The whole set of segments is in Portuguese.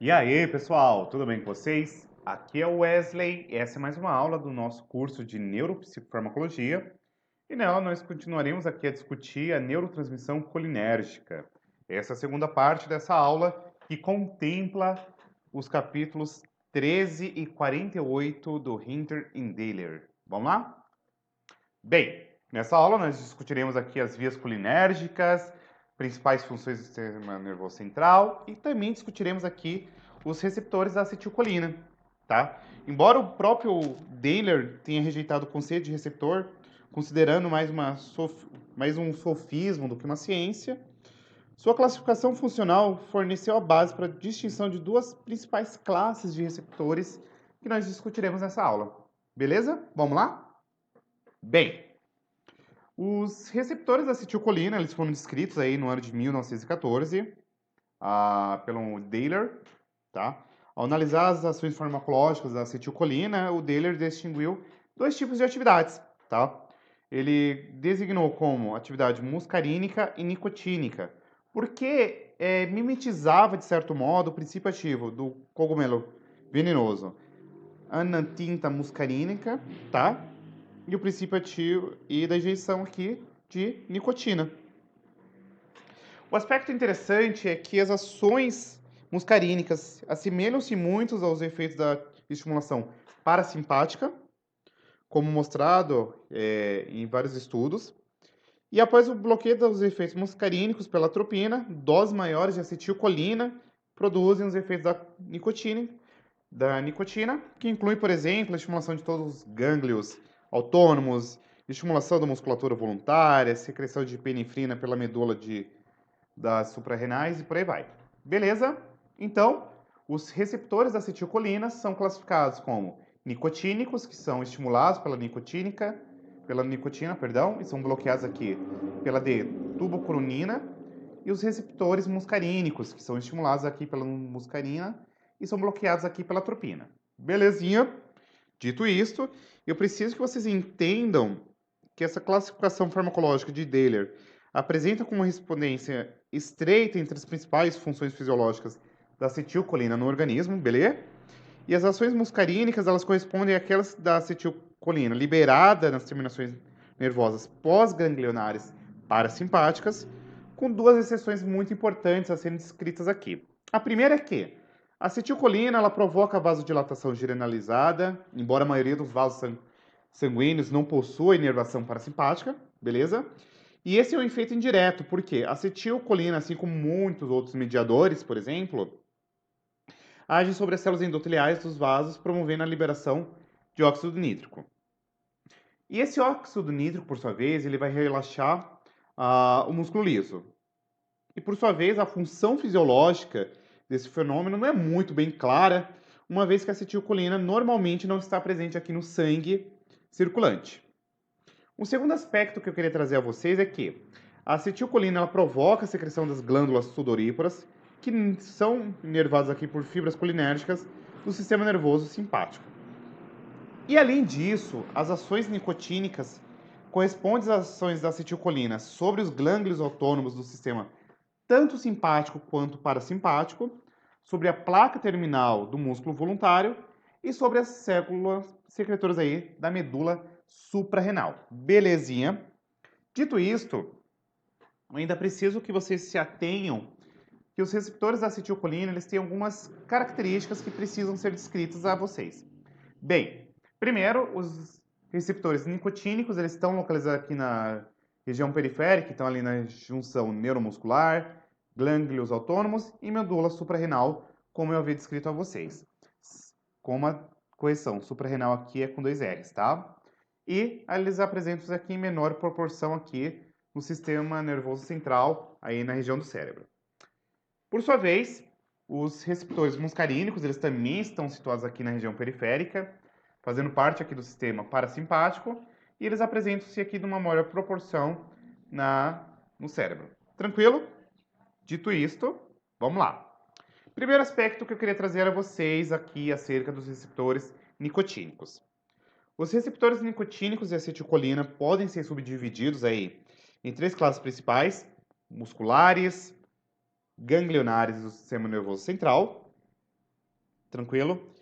E aí, pessoal, tudo bem com vocês? Aqui é o Wesley, e essa é mais uma aula do nosso curso de Neuropsicofarmacologia, e nela nós continuaremos aqui a discutir a neurotransmissão colinérgica. Essa é a segunda parte dessa aula, que contempla os capítulos 13 e 48 do Hinter e Dehler. Vamos lá? Bem, nessa aula nós discutiremos aqui as vias colinérgicas, principais funções do sistema nervoso central e também discutiremos aqui os receptores da acetilcolina, tá? Embora o próprio Dehler tenha rejeitado o conceito de receptor, considerando mais um sofismo do que uma ciência, sua classificação funcional forneceu a base para a distinção de duas principais classes de receptores que nós discutiremos nessa aula. Beleza? Vamos lá? Bem, os receptores da acetilcolina, eles foram descritos aí no ano de 1914 pelo Dehler, tá? Ao analisar as ações farmacológicas da acetilcolina, o Dehler distinguiu dois tipos de atividades, tá? Ele designou como atividade muscarínica e nicotínica, porque mimetizava, de certo modo, o princípio ativo do cogumelo venenoso, anatinta muscarínica, tá? E o princípio ativo e da injeção aqui de nicotina. O aspecto interessante é que as ações muscarínicas assemelham-se muito aos efeitos da estimulação parasimpática, como mostrado em vários estudos. E após o bloqueio dos efeitos muscarínicos pela atropina, doses maiores de acetilcolina produzem os efeitos da nicotina, que inclui, por exemplo, a estimulação de todos os gânglios autônomos, estimulação da musculatura voluntária, secreção de epinefrina pela medula das suprarrenais e por aí vai. Beleza? Então, os receptores da acetilcolina são classificados como nicotínicos, que são estimulados pela nicotina, perdão, e são bloqueados aqui pela D-tubocuronina, e os receptores muscarínicos, que são estimulados aqui pela muscarina e são bloqueados aqui pela atropina. Belezinha? Dito isto, eu preciso que vocês entendam que essa classificação farmacológica de Dehler apresenta como correspondência estreita entre as principais funções fisiológicas da acetilcolina no organismo, beleza? E as ações muscarínicas, elas correspondem àquelas da acetilcolina liberada nas terminações nervosas pós-ganglionares parasimpáticas, com duas exceções muito importantes a serem descritas aqui. A primeira é que a acetilcolina ela provoca vasodilatação generalizada, embora a maioria dos vasos sanguíneos não possua inervação parasimpática, beleza? E esse é um efeito indireto, porque a acetilcolina, assim como muitos outros mediadores, por exemplo, age sobre as células endoteliais dos vasos, promovendo a liberação de óxido nítrico. E esse óxido nítrico, por sua vez, ele vai relaxar o músculo liso. E, por sua vez, a função fisiológica desse fenômeno não é muito bem clara, uma vez que a acetilcolina normalmente não está presente aqui no sangue circulante. O segundo aspecto que eu queria trazer a vocês é que a acetilcolina ela provoca a secreção das glândulas sudoríparas, que são inervadas aqui por fibras colinérgicas do sistema nervoso simpático. E além disso, as ações nicotínicas correspondem às ações da acetilcolina sobre os gânglios autônomos do sistema tanto simpático quanto parasimpático, sobre a placa terminal do músculo voluntário e sobre as células secretoras aí da medula suprarrenal. Belezinha? Dito isto, ainda preciso que vocês se atenham que os receptores da acetilcolina eles têm algumas características que precisam ser descritas a vocês. Bem, primeiro, os receptores nicotínicos eles estão localizados aqui na região periférica, então ali na junção neuromuscular, gânglios autônomos e medula suprarrenal, como eu havia descrito a vocês. Com uma correção, suprarrenal aqui é com dois R's, tá? E eles apresentam aqui em menor proporção aqui no sistema nervoso central, aí na região do cérebro. Por sua vez, os receptores muscarínicos, eles também estão situados aqui na região periférica, fazendo parte aqui do sistema parasimpático, e eles apresentam-se aqui numa maior proporção no cérebro. Tranquilo? Dito isto, vamos lá. Primeiro aspecto que eu queria trazer a vocês aqui acerca dos receptores nicotínicos. Os receptores nicotínicos e acetilcolina podem ser subdivididos aí em três classes principais: musculares, ganglionares do sistema nervoso central Tranquilo?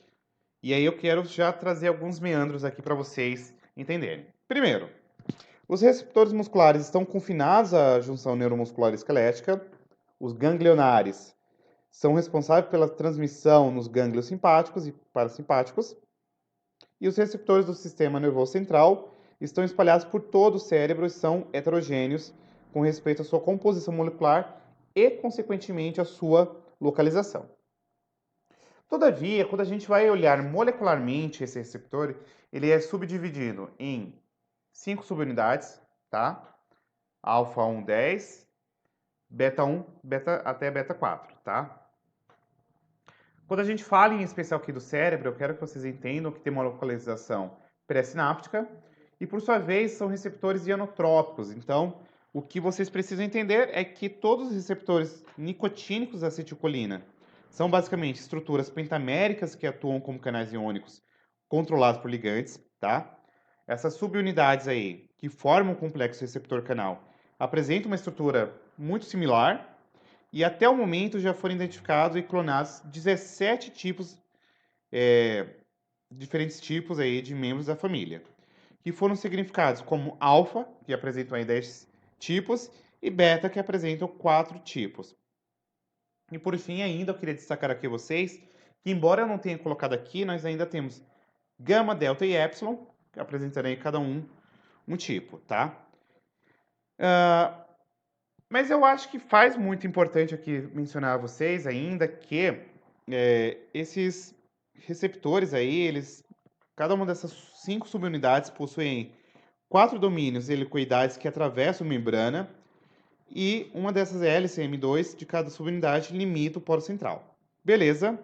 E aí eu quero já trazer alguns meandros aqui para vocês entenderem. Primeiro, os receptores musculares estão confinados à junção neuromuscular esquelética. Os ganglionares são responsáveis pela transmissão nos gânglios simpáticos e parasimpáticos. E os receptores do sistema nervoso central estão espalhados por todo o cérebro e são heterogêneos com respeito à sua composição molecular e, consequentemente, à sua localização. Todavia, quando a gente vai olhar molecularmente esse receptor, ele é subdividido em 5 subunidades, tá? Alfa 1, 10, beta 1, até beta 4, tá? Quando a gente fala em especial aqui do cérebro, eu quero que vocês entendam que tem uma localização pré-sináptica e, por sua vez, são receptores ionotrópicos. Então, o que vocês precisam entender é que todos os receptores nicotínicos da acetilcolina são basicamente estruturas pentaméricas que atuam como canais iônicos controlados por ligantes, tá? Essas subunidades aí, que formam o complexo receptor-canal, apresentam uma estrutura muito similar e até o momento já foram identificados e clonados 17 tipos, diferentes tipos aí de membros da família, que foram significados como alfa, que apresentam aí 10 tipos, e beta, que apresentam 4 tipos. E por fim, ainda eu queria destacar aqui a vocês que, embora eu não tenha colocado aqui, nós ainda temos gama, delta e epsilon, que apresentarei cada um tipo, tá? Mas eu acho que faz muito importante aqui mencionar a vocês ainda que esses receptores aí, cada uma dessas 5 subunidades possuem 4 domínios helicoidais que atravessam a membrana e uma dessas hélices M2 de cada subunidade limita o poro central. Beleza?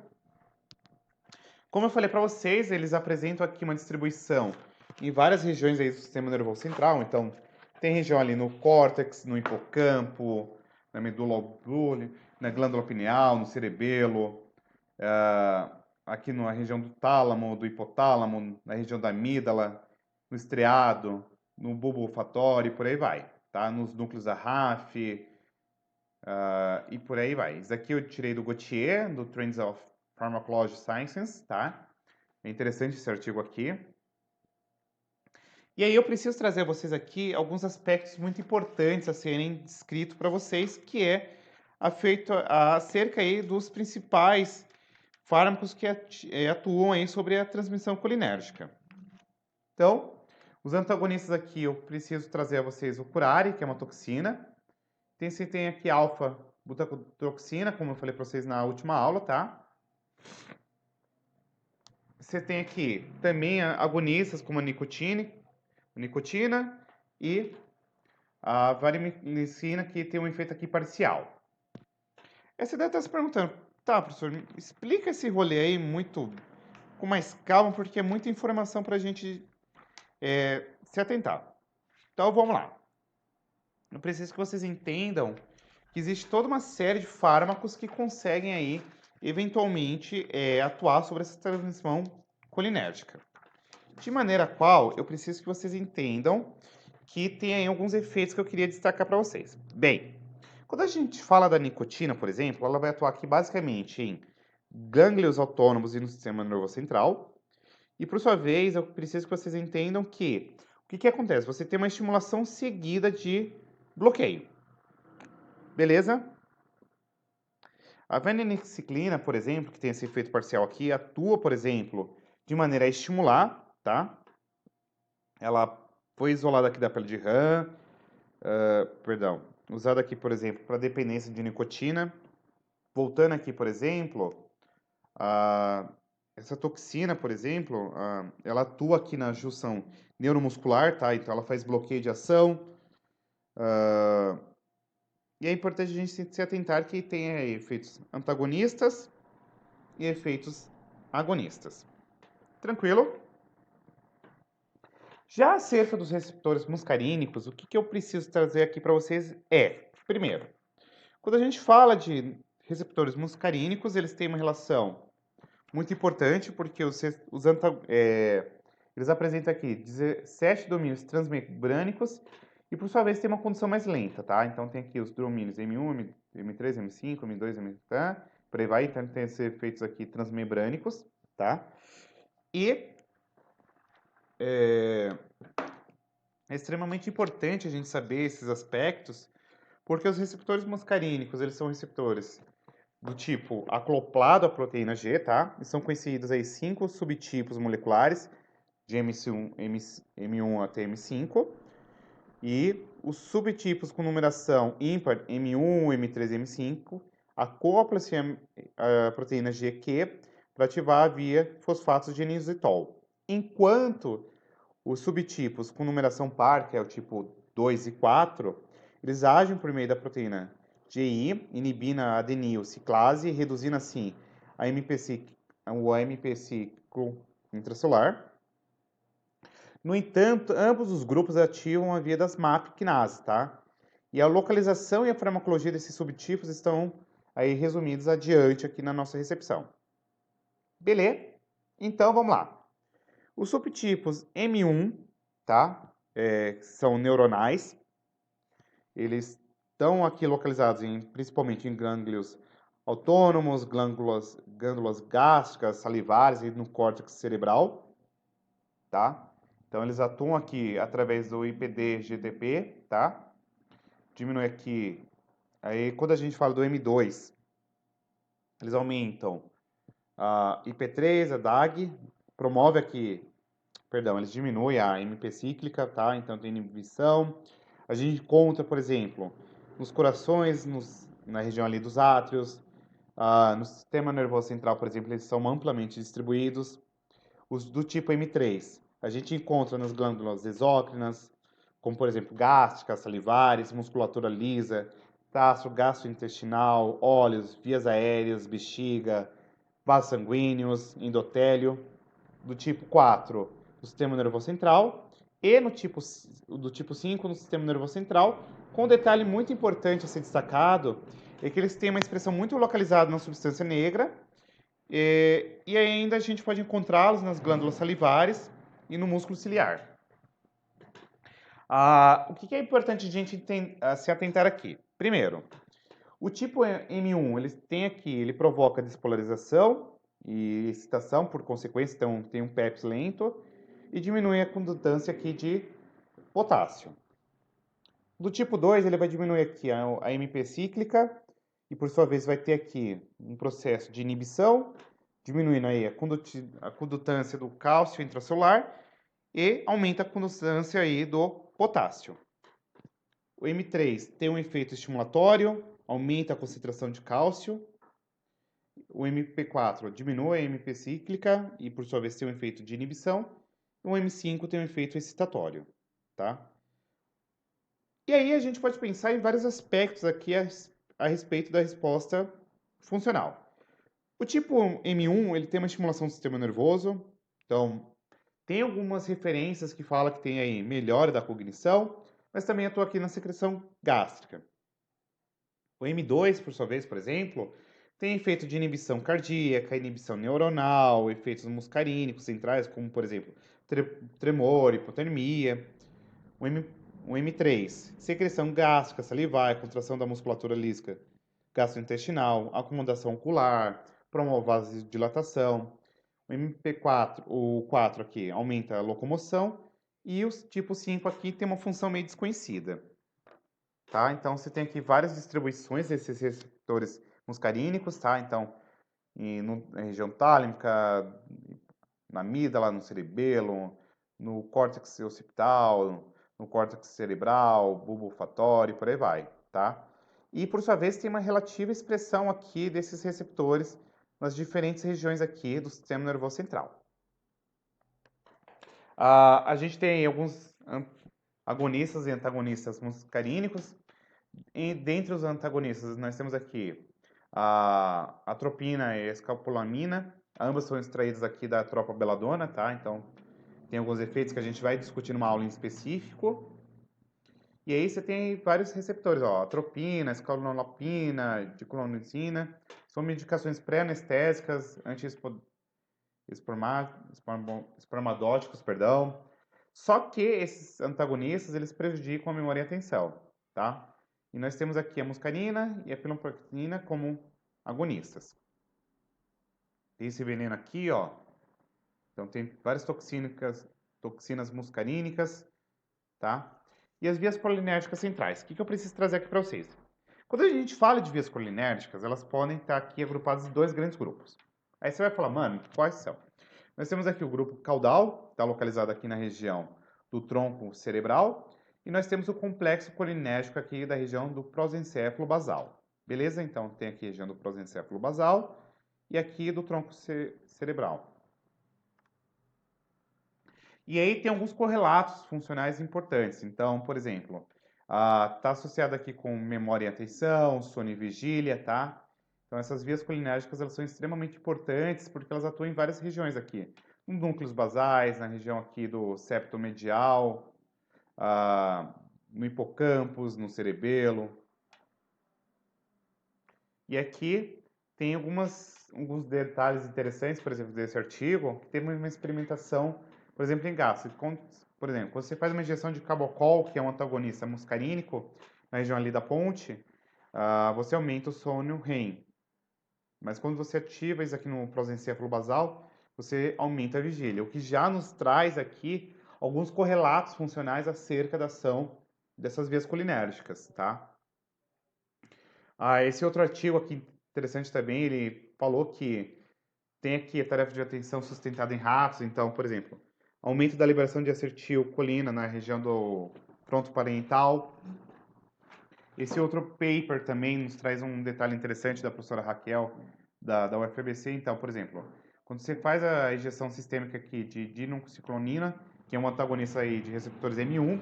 Como eu falei para vocês, eles apresentam aqui uma distribuição em várias regiões aí do sistema nervoso central. Então, tem região ali no córtex, no hipocampo, na medula oblongata, na glândula pineal, no cerebelo, aqui na região do tálamo, do hipotálamo, na região da amígdala, no estriado, no bulbo olfatório e por aí vai, tá? Nos núcleos da RAF, e por aí vai. Isso aqui eu tirei do Gautier, do Trends of Pharmacology Sciences, tá? É interessante esse artigo aqui. E aí eu preciso trazer a vocês aqui alguns aspectos muito importantes a serem descritos para vocês, que é acerca aí dos principais fármacos que atuam aí sobre a transmissão colinérgica. Então, os antagonistas aqui eu preciso trazer a vocês o curare, que é uma toxina. Você tem aqui alfa-butacotoxina, como eu falei para vocês na última aula, tá? Você tem aqui também agonistas como a nicotina e a varenicina, que tem um efeito aqui parcial. Aí você deve estar se perguntando, tá, professor, explica esse rolê aí com mais calma, porque é muita informação para a gente se atentar. Então vamos lá. Eu preciso que vocês entendam que existe toda uma série de fármacos que conseguem aí, eventualmente, atuar sobre essa transmissão colinérgica. De maneira qual eu preciso que vocês entendam que tem aí alguns efeitos que eu queria destacar para vocês. Bem, quando a gente fala da nicotina, por exemplo, ela vai atuar aqui basicamente em gânglios autônomos e no sistema nervoso central. E por sua vez, eu preciso que vocês entendam que o que acontece? Você tem uma estimulação seguida de bloqueio. Beleza? A vareniciclina, por exemplo, que tem esse efeito parcial aqui, atua, por exemplo, de maneira a estimular, tá? Ela foi isolada aqui da pele de rã, usada aqui, por exemplo, para dependência de nicotina. Voltando aqui, por exemplo, essa toxina, por exemplo, ela atua aqui na junção neuromuscular, tá? Então ela faz bloqueio de ação. E é importante a gente se atentar que tem efeitos antagonistas e efeitos agonistas. Tranquilo? Já acerca dos receptores muscarínicos, o que eu preciso trazer aqui para vocês primeiro, quando a gente fala de receptores muscarínicos, eles têm uma relação muito importante, porque eles apresentam aqui 17 domínios transmembrânicos e, por sua vez, tem uma condição mais lenta, tá? Então, tem aqui os domínios M1, M3, M5, M2, M3, por aí vai, então tem esses efeitos aqui transmembrânicos, tá? E é extremamente importante a gente saber esses aspectos, porque os receptores muscarínicos, eles são receptores do tipo acoplado à proteína G, tá? E são conhecidos aí 5 subtipos moleculares, de M1, M1 até M5, e os subtipos com numeração ímpar, M1, M3 e M5, acopla-se a proteína GQ para ativar a via fosfatos de inositol. Enquanto os subtipos com numeração par, que é o tipo 2 e 4, eles agem por meio da proteína GI, inibindo a adenil ciclase, reduzindo assim o AMP ciclo intracelular. No entanto, ambos os grupos ativam a via das MAP quinases, tá? E a localização e a farmacologia desses subtipos estão aí resumidos adiante aqui na nossa recepção. Beleza? Então vamos lá. Os subtipos M1, tá? São neuronais. Eles estão aqui localizados principalmente em gânglios autônomos, glândulas gástricas, salivares e no córtex cerebral, tá? Então eles atuam aqui através do IPD-GTP, tá? Diminui aqui. Aí quando a gente fala do M2, eles aumentam a IP3, a DAG, promove aqui, perdão, eles diminuem a MP cíclica, tá? Então tem inibição. A gente encontra, por exemplo, nos corações, na região ali dos átrios, no sistema nervoso central, por exemplo, eles são amplamente distribuídos. Os do tipo M3, a gente encontra nas glândulas exócrinas, como por exemplo gástricas, salivares, musculatura lisa, traço gastrointestinal, olhos, vias aéreas, bexiga, vasos sanguíneos, endotélio. Do tipo 4, no sistema nervoso central, e do tipo 5, no sistema nervoso central, com um detalhe muito importante a ser destacado, é que eles têm uma expressão muito localizada na substância negra, e ainda a gente pode encontrá-los nas glândulas salivares e no músculo ciliar. O que é importante a gente se atentar aqui? Primeiro, o tipo M1, ele provoca despolarização e excitação, por consequência, então tem um PEPs lento e diminui a condutância aqui de potássio. Do tipo 2, ele vai diminuir aqui a MP cíclica e, por sua vez, vai ter aqui um processo de inibição, diminuindo aí a condutância do cálcio intracelular e aumenta a condutância aí do potássio. O M3 tem um efeito estimulatório, aumenta a concentração de cálcio. O MP4 diminui a MP cíclica e, por sua vez, tem um efeito de inibição. O M5 tem um efeito excitatório, tá? E aí a gente pode pensar em vários aspectos aqui a respeito da resposta funcional. O tipo M1, ele tem uma estimulação do sistema nervoso, então tem algumas referências que falam que tem aí melhora da cognição, mas também atua aqui na secreção gástrica. O M2, por sua vez, por exemplo, tem efeito de inibição cardíaca, inibição neuronal, efeitos muscarínicos centrais, como, por exemplo, tremor, hipotermia. O, M, o M3, secreção gástrica, salivar, contração da musculatura lísca gastrointestinal, acomodação ocular, promove vasodilatação. O MP4, o 4 aqui, aumenta a locomoção. E o tipo 5 aqui tem uma função meio desconhecida. Tá? Então, você tem aqui várias distribuições desses receptores muscarínicos, tá? Então, na região tálamica, na amígdala, no cerebelo, no córtex occipital, no córtex cerebral, bulbo olfatório, por aí vai, tá? E, por sua vez, tem uma relativa expressão aqui desses receptores nas diferentes regiões aqui do sistema nervoso central. A gente tem alguns agonistas e antagonistas muscarínicos. E dentre os antagonistas, nós temos aqui a atropina e a escopolamina. Ambas são extraídas aqui da tropa beladona, tá? Então, tem alguns efeitos que a gente vai discutir numa aula em específico. E aí você tem vários receptores, ó, atropina, escopolamina, diclonidina. São medicações pré-anestésicas, anti-espermadóticos, perdão. Só que esses antagonistas, eles prejudicam a memória e a atenção, tá? E nós temos aqui a muscarina e a pilocarpina como agonistas. Tem esse veneno aqui, ó. Então tem várias toxinas muscarínicas, tá? E as vias colinérgicas centrais. O que eu preciso trazer aqui para vocês? Quando a gente fala de vias colinérgicas, elas podem estar aqui agrupadas em dois grandes grupos. Aí você vai falar, mano, quais são? Nós temos aqui o grupo caudal, que está localizado aqui na região do tronco cerebral, e nós temos o complexo colinérgico aqui da região do prosencéfalo basal. Beleza? Então tem aqui a região do prosencéfalo basal e aqui do tronco cerebral. E aí tem alguns correlatos funcionais importantes. Então, por exemplo, está associado aqui com memória e atenção, sono e vigília, tá? Então essas vias colinérgicas elas são extremamente importantes porque elas atuam em várias regiões aqui. Nos núcleos basais, na região aqui do septo medial, no hipocampus, no cerebelo. E aqui tem alguns detalhes interessantes, por exemplo, desse artigo, que tem uma experimentação, por exemplo, em gases. Por exemplo, quando você faz uma injeção de cabocol, que é um antagonista muscarínico, na região ali da ponte, você aumenta o sono REM. Mas quando você ativa isso aqui no prosencéfalo basal, você aumenta a vigília, o que já nos traz aqui alguns correlatos funcionais acerca da ação dessas vias colinérgicas, tá? Esse outro artigo aqui, interessante também, ele falou que tem aqui a tarefa de atenção sustentada em ratos, então, por exemplo, aumento da liberação de acetilcolina na região do fronto parental. Esse outro paper também nos traz um detalhe interessante da professora Raquel, da UFABC. Então, por exemplo, quando você faz a injeção sistêmica aqui de dinuciclonina, que é um antagonista aí de receptores M1,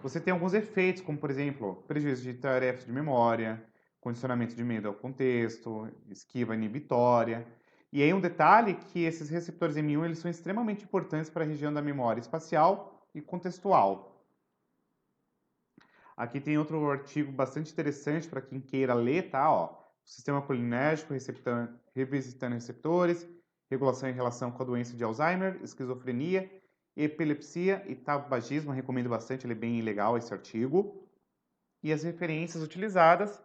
você tem alguns efeitos, como, por exemplo, prejuízo de tarefas de memória, condicionamento de medo ao contexto, esquiva inibitória. E aí um detalhe que esses receptores M1 eles são extremamente importantes para a região da memória espacial e contextual. Aqui tem outro artigo bastante interessante para quem queira ler, tá? Ó, sistema colinérgico, revisitando receptores, regulação em relação com a doença de Alzheimer, esquizofrenia, epilepsia e tabagismo. Eu recomendo bastante, ele é bem legal esse artigo. E as referências utilizadas,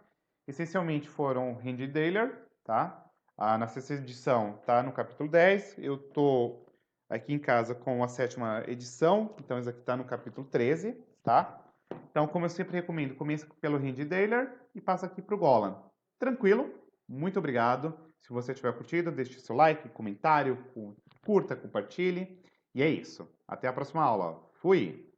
essencialmente foram Randy Daler, tá? Na sexta edição tá no capítulo 10. Eu tô aqui em casa com a sétima edição, então isso aqui tá no capítulo 13, tá? Então, como eu sempre recomendo, comece pelo Randy Daler e passa aqui para o Golan. Tranquilo? Muito obrigado. Se você tiver curtido, deixe seu like, comentário, curta, compartilhe. E é isso. Até a próxima aula. Fui!